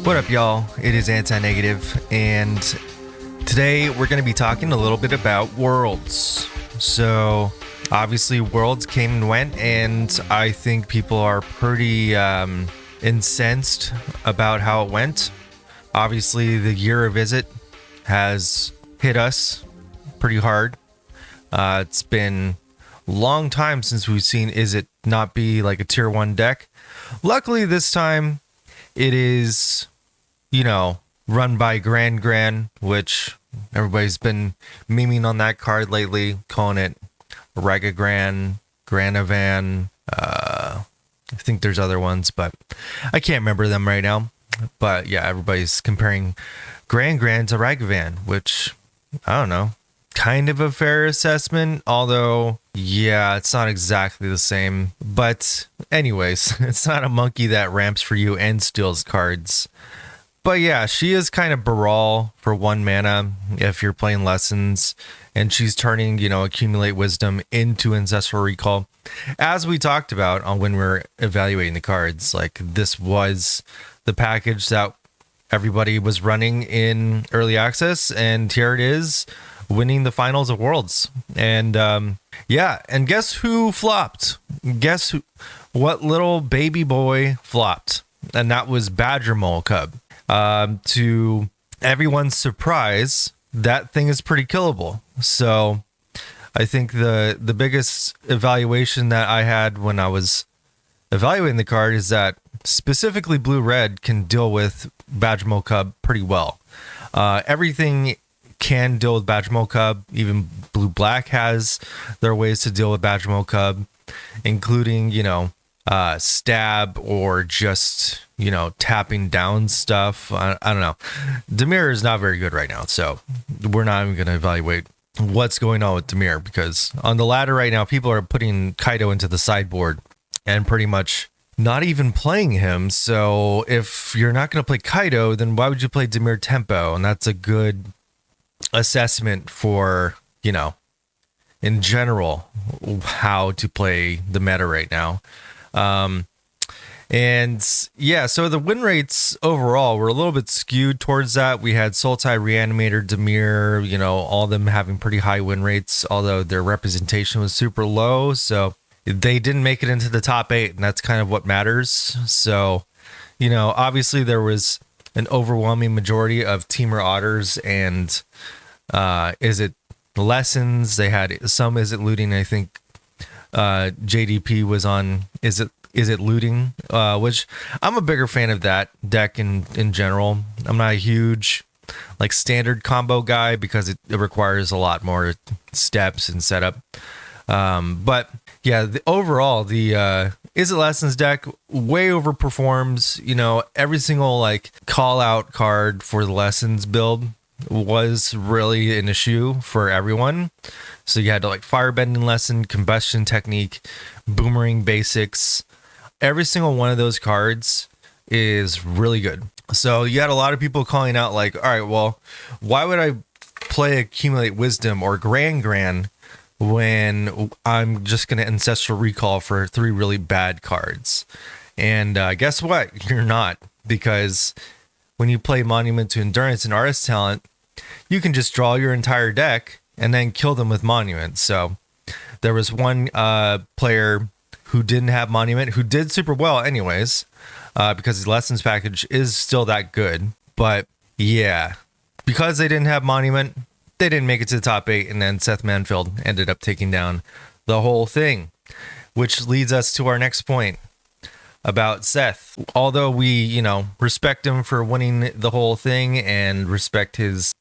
What up, y'all? It is Anti-Negative, and today we're going to be talking a little bit about Worlds. So, obviously, Worlds came and went, and I think people are pretty incensed about how it went. Obviously, the year of IZZET has hit us pretty hard. It's been a long time since we've seen IZZET not be like a tier 1 deck. Luckily, this time it is, run by Gran, which everybody's been memeing on that card lately, calling it Rega Granavan. I think there's other ones, but I can't remember them right now. But yeah, everybody's comparing Gran to Ragavan, which, I don't know, kind of a fair assessment, although, yeah, it's not exactly the same. But anyways, it's not a monkey that ramps for you and steals cards. But yeah, she is kind of Baral for 1 mana if you're playing Lessons, and she's turning, Accumulate Wisdom into Ancestral Recall. As we talked about on when we were evaluating the cards, like, this was the package that everybody was running in early access, and here it is, winning the finals of Worlds. And yeah, and guess who flopped? Guess what little baby boy flopped? And that was Badger Mole Cub. To everyone's surprise, that thing is pretty killable. So I think the biggest evaluation that I had when I was evaluating the card is that specifically blue-red can deal with Badger Mole Cub pretty well. Everything can deal with Badger Mole Cub. Even blue-black has their ways to deal with Badger Mole Cub, including, stab or just, tapping down stuff. I don't know. Dimir is not very good right now, so we're not even going to evaluate what's going on with Dimir, because on the ladder right now, people are putting Kaido into the sideboard and pretty much not even playing him. So if you're not going to play Kaido, then why would you play Dimir Tempo? And that's a good assessment for, in general, how to play the meta right now. And yeah, so the win rates overall were a little bit skewed towards that. We had Sultai, Reanimator, Dimir, all of them having pretty high win rates, although their representation was super low. So they didn't make it into the top 8, and that's kind of what matters. So, obviously there was an overwhelming majority of Teamer Otters and IZZET Lessons. They had some IZZET Looting. I think JDP was on IZZET Looting, which I'm a bigger fan of that deck in general. I'm not a huge standard combo guy because it requires a lot more steps and setup. But yeah, overall the IZZET Lessons deck way overperforms. Every single call out card for the Lessons build was really an issue for everyone. So you had to Firebending Lesson, Combustion Technique, Boomerang Basics. Every single one of those cards is really good. So you had a lot of people calling out all right, well, why would I play Accumulate Wisdom or Gran when I'm just going to Ancestral Recall for 3 really bad cards? And guess what? You're not, because when you play Monument to Endurance and Artist Talent, you can just draw your entire deck and then kill them with Monument. So there was one player who didn't have Monument, who did super well anyways, because his Lessons package is still that good. But yeah, because they didn't have Monument, they didn't make it to the top 8, and then Seth Manfield ended up taking down the whole thing, which leads us to our next point about Seth. Although we, respect him for winning the whole thing and respect his,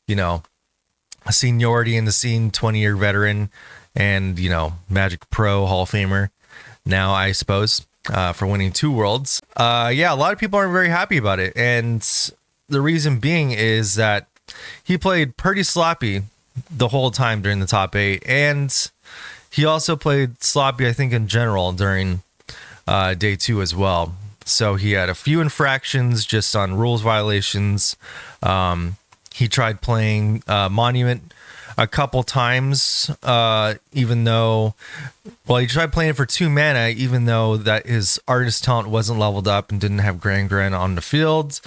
seniority in the scene, 20-year veteran and, Magic Pro Hall of Famer now, I suppose, for winning 2 Worlds. Yeah, a lot of people aren't very happy about it. And the reason being is that he played pretty sloppy the whole time during the top 8. And he also played sloppy, I think, in general during day 2 as well. So he had a few infractions just on rules violations. He tried playing Monument a couple times, even though, well, he tried playing it for 2 mana, even though that his artist talent wasn't leveled up and didn't have Gran on the field.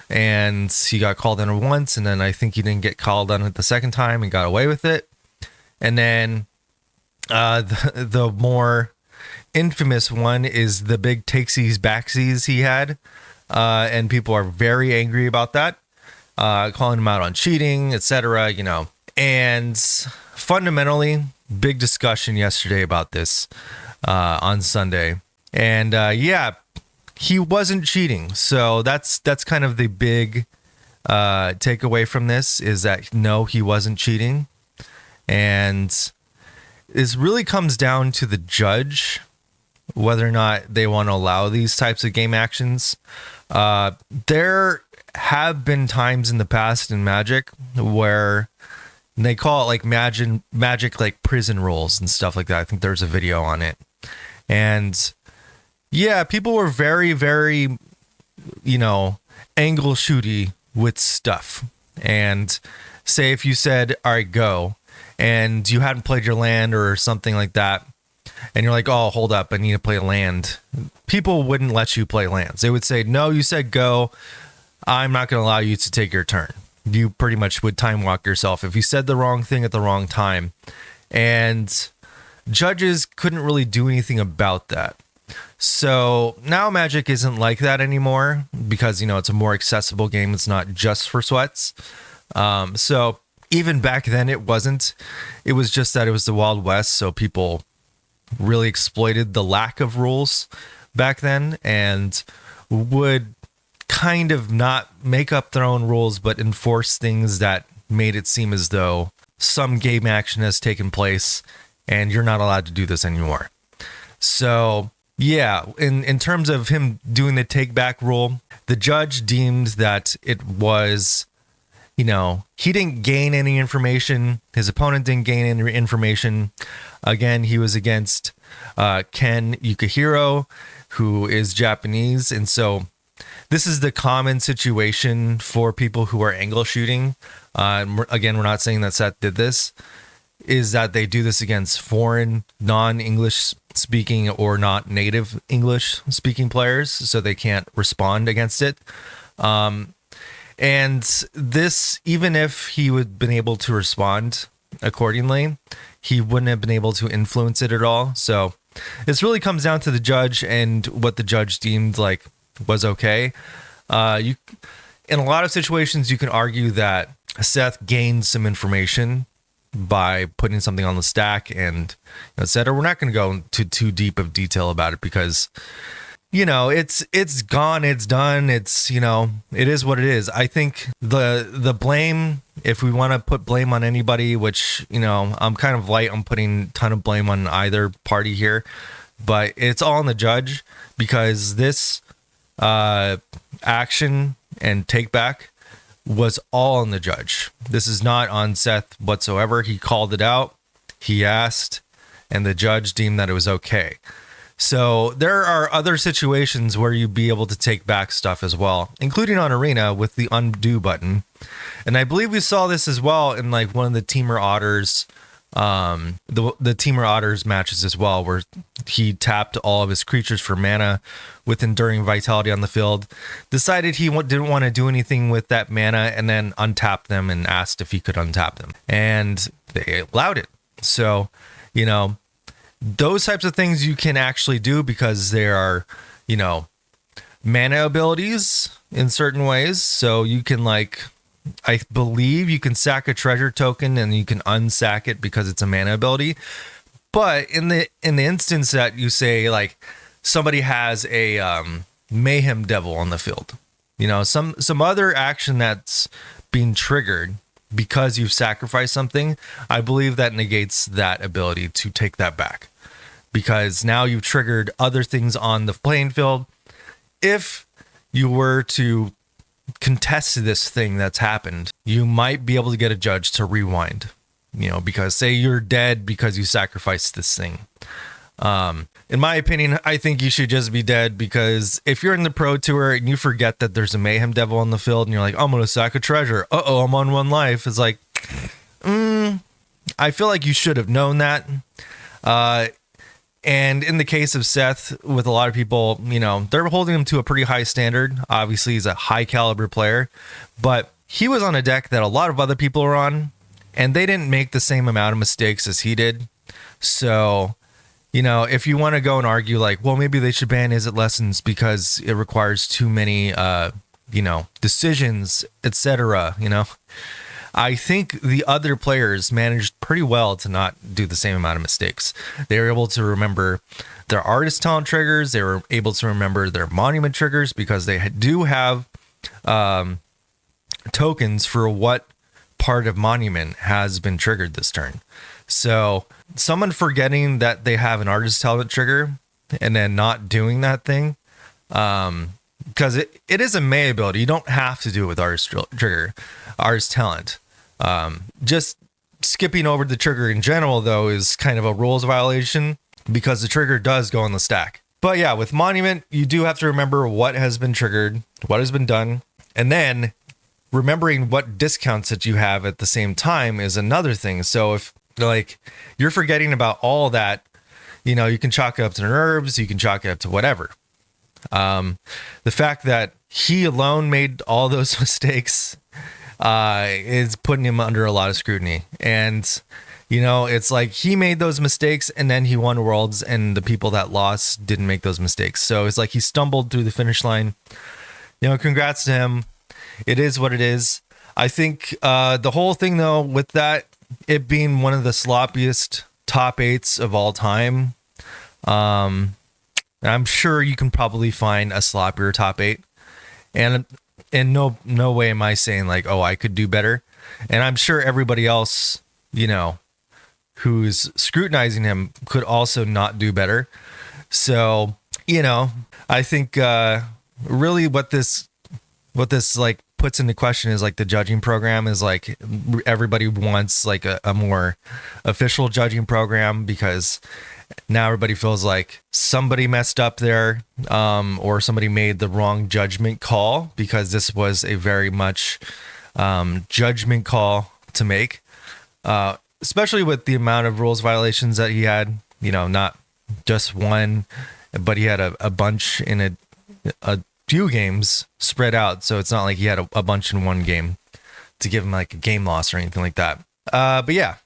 And he got called on it once, and then I think he didn't get called on it the second time and got away with it. And then the more infamous one is the big takesies backsies he had. And people are very angry about that, calling him out on cheating, etc., you know. And fundamentally, big discussion yesterday about this on Sunday. And yeah, he wasn't cheating. So that's kind of the big takeaway from this, is that no, he wasn't cheating. And this really comes down to the judge, whether or not they want to allow these types of game actions. There have been times in the past in Magic where they call it like magic like prison rules and stuff like that. I think there's a video on it. And yeah, people were very, very, you know, angle shooty with stuff. And say if you said, all right, go, and you hadn't played your land or something like that, and you're like, oh, hold up, I need to play a land. People wouldn't let you play lands. They would say, no, you said go. I'm not going to allow you to take your turn. You pretty much would time walk yourself if you said the wrong thing at the wrong time. And judges couldn't really do anything about that. So now Magic isn't like that anymore because, you know, it's a more accessible game. It's not just for sweats. So even back then it wasn't. It was just that it was the Wild West. So people really exploited the lack of rules back then and would kind of not make up their own rules, but enforce things that made it seem as though some game action has taken place and you're not allowed to do this anymore. So yeah, in terms of him doing the take back rule, the judge deemed that it was, you know, he didn't gain any information. His opponent didn't gain any information. Again, he was against Ken Yukihiro, who is Japanese. And so this is the common situation for people who are angle shooting. Again, we're not saying that Seth did this, is that they do this against foreign, non-English speaking or not native English speaking players, so they can't respond against it. And this, even if he would have been able to respond accordingly, he wouldn't have been able to influence it at all. So this really comes down to the judge and what the judge deemed like was okay. In a lot of situations, you can argue that Seth gained some information by putting something on the stack and etc. We're not going to go into too deep of detail about it because, you know, it's gone, it's done, it's, you know, it is what it is. I think the blame, if we want to put blame on anybody, which, you know, I'm kind of light on putting a ton of blame on either party here, but it's all on the judge because this action and take back was all on the judge. This is not on Seth whatsoever. He called it out, he asked, and the judge deemed that it was okay. So there are other situations where you'd be able to take back stuff as well, including on Arena with the undo button. And I believe we saw this as well in like one of the Teamer Otters, the Teamer Otters matches as well, where he tapped all of his creatures for mana with Enduring Vitality on the field, decided he didn't want to do anything with that mana, and then untapped them and asked if he could untap them. And they allowed it. So, you know, those types of things you can actually do because there are, you know, mana abilities in certain ways. So you can, like, I believe you can sack a treasure token and you can unsack it because it's a mana ability. But in the instance that you say like somebody has a Mayhem Devil on the field, you know, some other action that's being triggered because you've sacrificed something, I believe that negates that ability to take that back. Because now you've triggered other things on the playing field. If you were to contest this thing that's happened, you might be able to get a judge to rewind, you know, because say you're dead because you sacrificed this thing. In my opinion, I think you should just be dead, because if you're in the Pro Tour and you forget that there's a Mayhem Devil on the field and you're like, I'm going to sack a treasure. I'm on 1 life. It's like, I feel like you should have known that. And in the case of Seth, with a lot of people, you know, they're holding him to a pretty high standard. Obviously, he's a high caliber player, but he was on a deck that a lot of other people are on, and they didn't make the same amount of mistakes as he did. So, you know, if you want to go and argue like, well, maybe they should ban IZZET lessons because it requires too many, you know, decisions, etc., you know, I think the other players managed pretty well to not do the same amount of mistakes. They were able to remember their artist talent triggers. They were able to remember their monument triggers because they do have tokens for what part of monument has been triggered this turn. So someone forgetting that they have an artist talent trigger and then not doing that thing, because it is a May ability. You don't have to do it with artist trigger, artist talent. Just skipping over the trigger in general, though, is kind of a rules violation because the trigger does go on the stack. But yeah, with monument, you do have to remember what has been triggered, what has been done, and then remembering what discounts that you have at the same time is another thing. So if like you're forgetting about all that, you know, you can chalk it up to nerves, you can chalk it up to whatever. The fact that he alone made all those mistakes is putting him under a lot of scrutiny. And, you know, it's like he made those mistakes and then he won Worlds, and the people that lost didn't make those mistakes. So it's like he stumbled through the finish line. You know, congrats to him. It is what it is. I think the whole thing, though, with that, it being one of the sloppiest top eights of all time, I'm sure you can probably find a sloppier top eight. And no way am I saying like, oh, I could do better. And I'm sure everybody else, you know, who's scrutinizing him could also not do better. So, you know, I think really what this like puts into question is like the judging program is like everybody wants like a more official judging program, because now everybody feels like somebody messed up there, or somebody made the wrong judgment call, because this was a very much judgment call to make, especially with the amount of rules violations that he had. You know, not just one, but he had a bunch in a few games spread out. So it's not like he had a bunch in one game to give him like a game loss or anything like that. But yeah,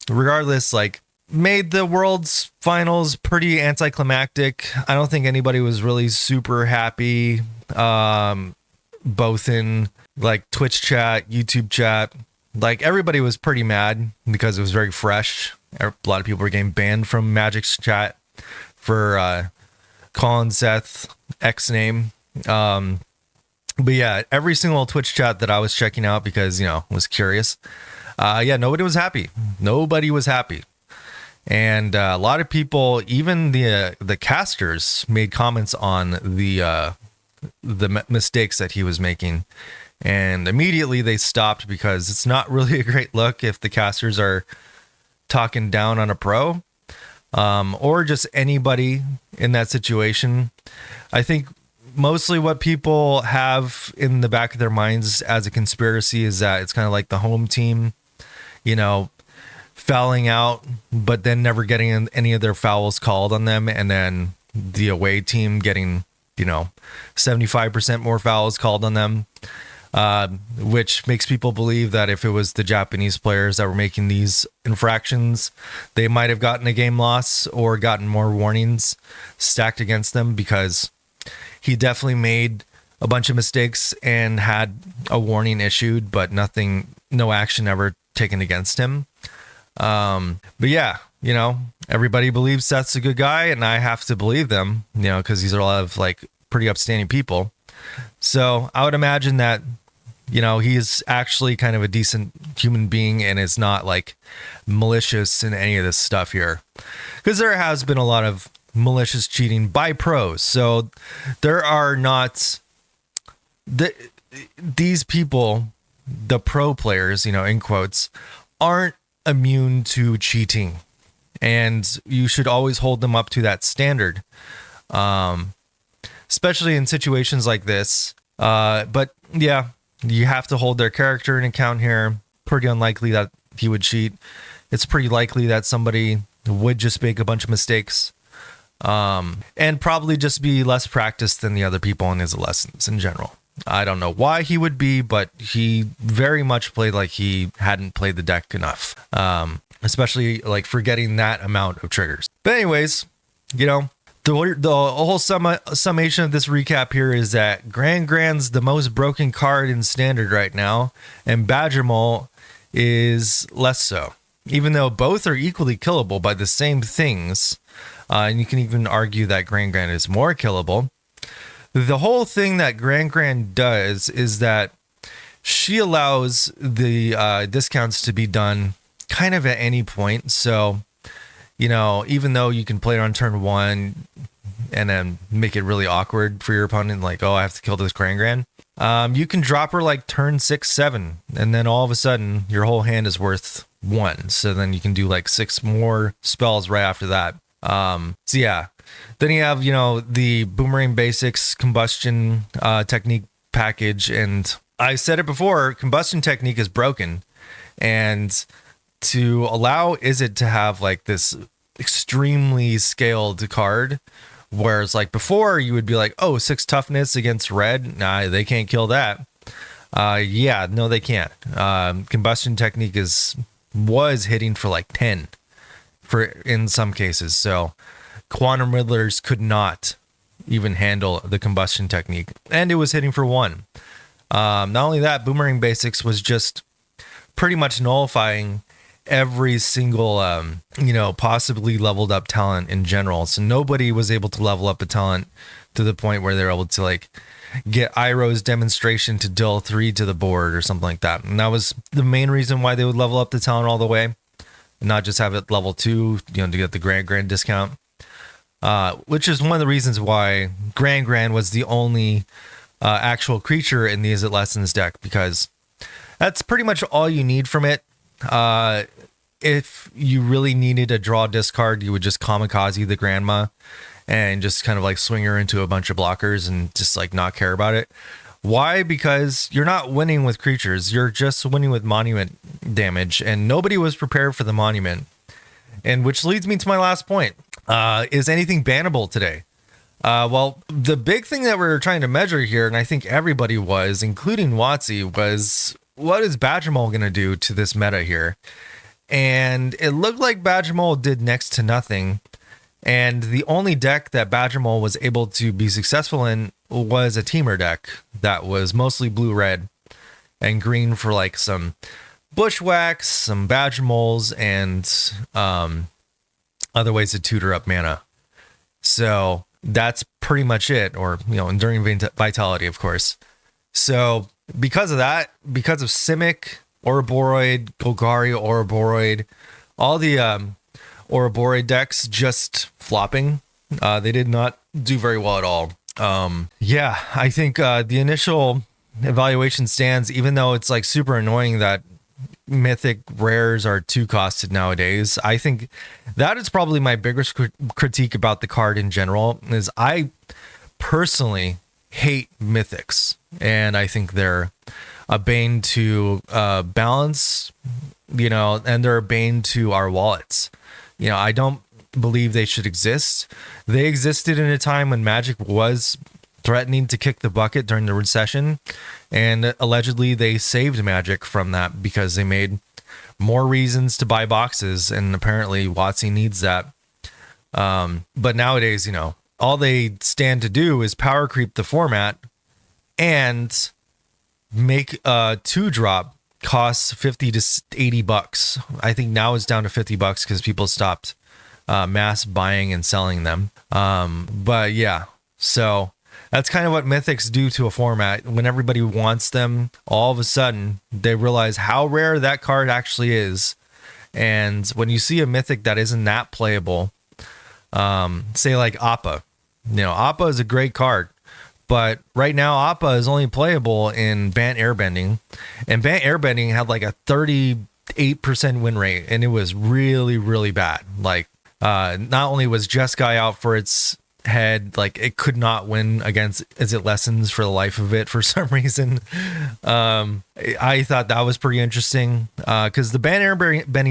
regardless, like, made the World's finals pretty anticlimactic. I don't think anybody was really super happy, both in like Twitch chat, YouTube chat. Like, everybody was pretty mad because it was very fresh. A lot of people were getting banned from Magic's chat for calling Seth X name. But yeah, every single Twitch chat that I was checking out, because, you know, was curious, yeah, nobody was happy. Nobody was happy. And a lot of people, even the casters, made comments on the mistakes that he was making, and immediately they stopped, because it's not really a great look if the casters are talking down on a pro, or just anybody in that situation. I think mostly what people have in the back of their minds as a conspiracy is that it's kind of like the home team, you know, fouling out, but then never getting any of their fouls called on them, and then the away team getting, you know, 75% more fouls called on them, which makes people believe that if it was the Japanese players that were making these infractions, they might have gotten a game loss or gotten more warnings stacked against them, because he definitely made a bunch of mistakes and had a warning issued, but no action ever taken against him. But yeah, you know, everybody believes Seth's a good guy, and I have to believe them, you know, because these are a lot of like pretty upstanding people. So I would imagine that, you know, he's actually kind of a decent human being and is not like malicious in any of this stuff here, because there has been a lot of malicious cheating by pros. So there are not these people, the pro players, you know, in quotes, aren't immune to cheating, and you should always hold them up to that standard, especially in situations like this. But yeah, you have to hold their character in account here. Pretty unlikely that he would cheat. it's pretty likely that somebody would just make a bunch of mistakes, and probably just be less practiced than the other people in his lessons in general. I don't know why he would be, but he very much played like he hadn't played the deck enough, especially like forgetting that amount of triggers. But anyways, you know, the whole summation of this recap here is that Gran's the most broken card in Standard right now, and BANNABLE is less so, even though both are equally killable by the same things. And you can even argue that Gran is more killable. The whole thing that Gran does is that she allows the discounts to be done kind of at any point. So, you know, even though you can play it on turn 1 and then make it really awkward for your opponent, like, oh, I have to kill this Gran, you can drop her like turn 6, 7, and then all of a sudden your whole hand is worth 1. So then you can do like 6 more spells right after that. So yeah, then you have, you know, the Boomerang Basics Combustion Technique package, and I said it before, Combustion Technique is broken, and to allow IZZET to have like this extremely scaled card, whereas like before you would be like, oh, 6 toughness against red, nah, they can't kill that. Yeah, no, they can't. Combustion Technique was hitting for like 10 in some cases, so Quantum Riddlers could not even handle the Combustion Technique, and it was hitting for 1. Not only that, Boomerang Basics was just pretty much nullifying every single you know, possibly leveled up talent in general. So nobody was able to level up a talent to the point where they're able to like get Iroh's Demonstration to deal 3 to the board or something like that. And that was the main reason why they would level up the talent all the way, and not just have it level 2, you know, to get the Gran discount. Which is one of the reasons why Gran was the only actual creature in the IZZET Lessons deck, because that's pretty much all you need from it. If you really needed a draw discard, you would just kamikaze the Grandma and just kind of like swing her into a bunch of blockers and just like not care about it. Why? Because you're not winning with creatures, you're just winning with monument damage, and nobody was prepared for the monument. And which leads me to my last point. Is anything bannable today? Well, the big thing that we're trying to measure here, and I think everybody was, including WotC, was what is BANNABLE going to do to this meta here? And it looked like BANNABLE did next to nothing. And the only deck that BANNABLE was able to be successful in was a teamer deck that was mostly blue-red and green for like some Bushwhacks, some BANNABLEs, and other ways to tutor up mana. So that's pretty much it, or, you know, Enduring Vitality, of course. So because of that, because of Simic, Ouroboros, Golgari, Ouroboros, all the Ouroboros decks just flopping, they did not do very well at all. Yeah, I think the initial evaluation stands, even though it's like super annoying that mythic rares are 2 costed nowadays. I think that is probably my biggest critique about the card in general, is I personally hate mythics, and I think they're a bane to balance, you know, and they're a bane to our wallets. You know, I don't believe they should exist. They existed in a time when Magic was threatening to kick the bucket during the recession, and allegedly they saved Magic from that because they made more reasons to buy boxes, and apparently WotC needs that. But nowadays, you know, all they stand to do is power creep the format and make a 2-drop costs $50 to $80. I think now it's down to $50 because people stopped mass buying and selling them. But yeah, so that's kind of what mythics do to a format. When everybody wants them, all of a sudden they realize how rare that card actually is. And when you see a mythic that isn't that playable, say like Appa, you know, Appa is a great card, but right now Appa is only playable in Bant Airbending, and Bant Airbending had like a 38% win rate, and it was really, really bad. Like, not only was Jeskai out for its head, like it could not win against IZZET Lessons for the life of it for some reason. I thought that was pretty interesting because the Banner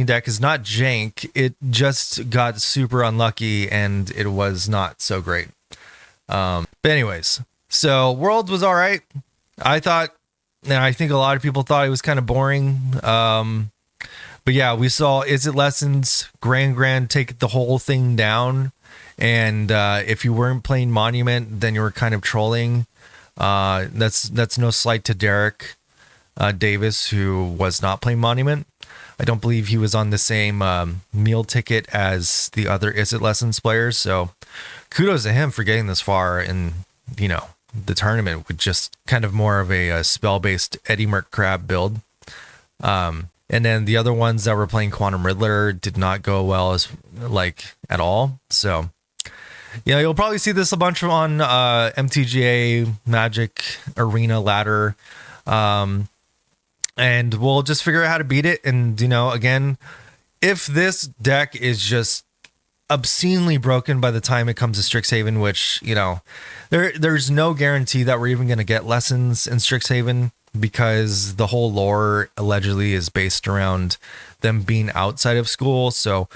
deck is not jank. It just got super unlucky and it was not so great. But anyways, so Worlds was all right. I thought, and I think a lot of people thought it was kind of boring. But yeah, we saw IZZET Lessons, Gran take the whole thing down. And if you weren't playing Monument, then you were kind of trolling. That's no slight to Derek Davis, who was not playing Monument. I don't believe he was on the same meal ticket as the other IZZET Lessons players. So kudos to him for getting this far in, you know, the tournament with just kind of more of a spell-based Eddie Merc Crab build. And then the other ones that were playing Quantum Riddler did not go well as like at all. So yeah, you'll probably see this a bunch on MTGA Magic Arena Ladder. And we'll just figure out how to beat it. And, you know, again, if this deck is just obscenely broken by the time it comes to Strixhaven, which, you know, there's no guarantee that we're even going to get lessons in Strixhaven, because the whole lore allegedly is based around them being outside of school. So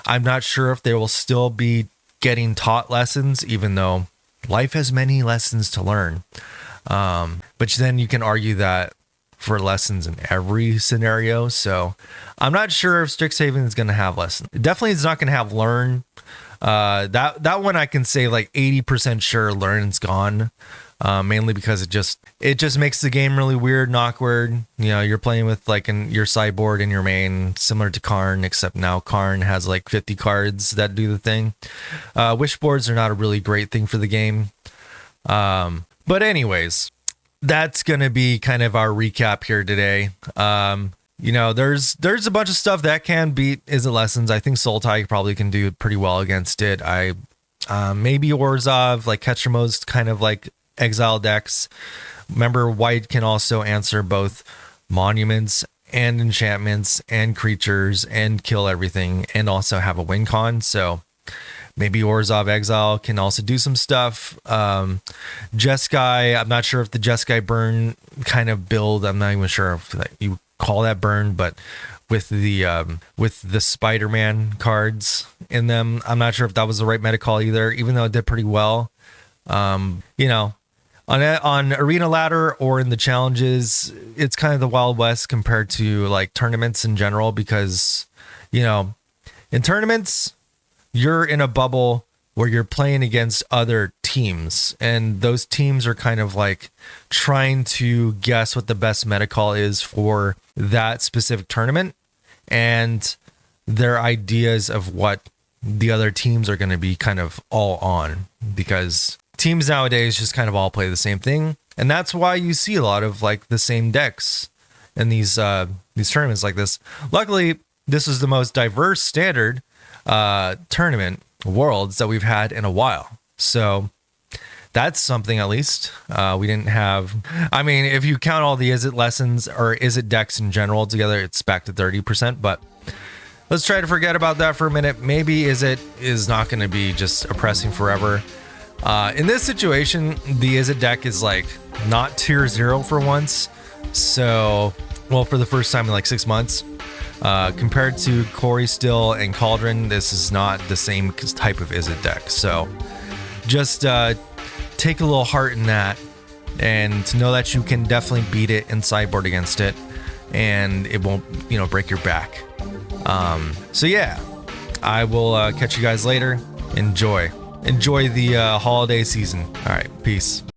I'm not sure if they will still be getting taught lessons, even though life has many lessons to learn. But then you can argue that for lessons in every scenario. So I'm not sure if Strixhaven is going to have lessons. It definitely is not going to have learn. That one I can say like 80% sure learn's gone. Mainly because it just makes the game really weird and awkward. You know, you're playing with like your sideboard in your main, similar to Karn, except now Karn has like 50 cards that do the thing. Wish boards are not a really great thing for the game. But anyways, that's gonna be kind of our recap here today. You know, there's a bunch of stuff that can beat IZZET Lessons. I think Sultai probably can do pretty well against it. Maybe Orzhov, like Ketchum's kind of like exile decks. Remember, white can also answer both monuments and enchantments and creatures and kill everything and also have a win con. So maybe Orzhov exile can also do some stuff. Jeskai, I'm not sure if the Jeskai burn kind of build, I'm not even sure if you call that burn, but with the Spider-Man cards in them, I'm not sure if that was the right meta call either, even though it did pretty well. You know, on Arena Ladder or in the challenges, it's kind of the Wild West compared to like tournaments in general, because, you know, in tournaments, you're in a bubble where you're playing against other teams, and those teams are kind of like trying to guess what the best meta call is for that specific tournament and their ideas of what the other teams are going to be kind of all on, because teams nowadays just kind of all play the same thing. And that's why you see a lot of like the same decks in these tournaments like this. Luckily, this is the most diverse standard tournament Worlds that we've had in a while. So that's something, at least. We didn't have, I mean, if you count all the IZZET Lessons or IZZET decks in general together, it's back to 30%, but let's try to forget about that for a minute. Maybe IZZET is not going to be just oppressing forever. In this situation, the IZZET deck is like not tier 0 for once. So, well, for the first time in like 6 months. Compared to Corey Still and Cauldron, this is not the same type of IZZET deck. So just take a little heart in that, and to know that you can definitely beat it and sideboard against it, and it won't, you know, break your back. So yeah, I will catch you guys later. Enjoy the holiday season. All right, peace.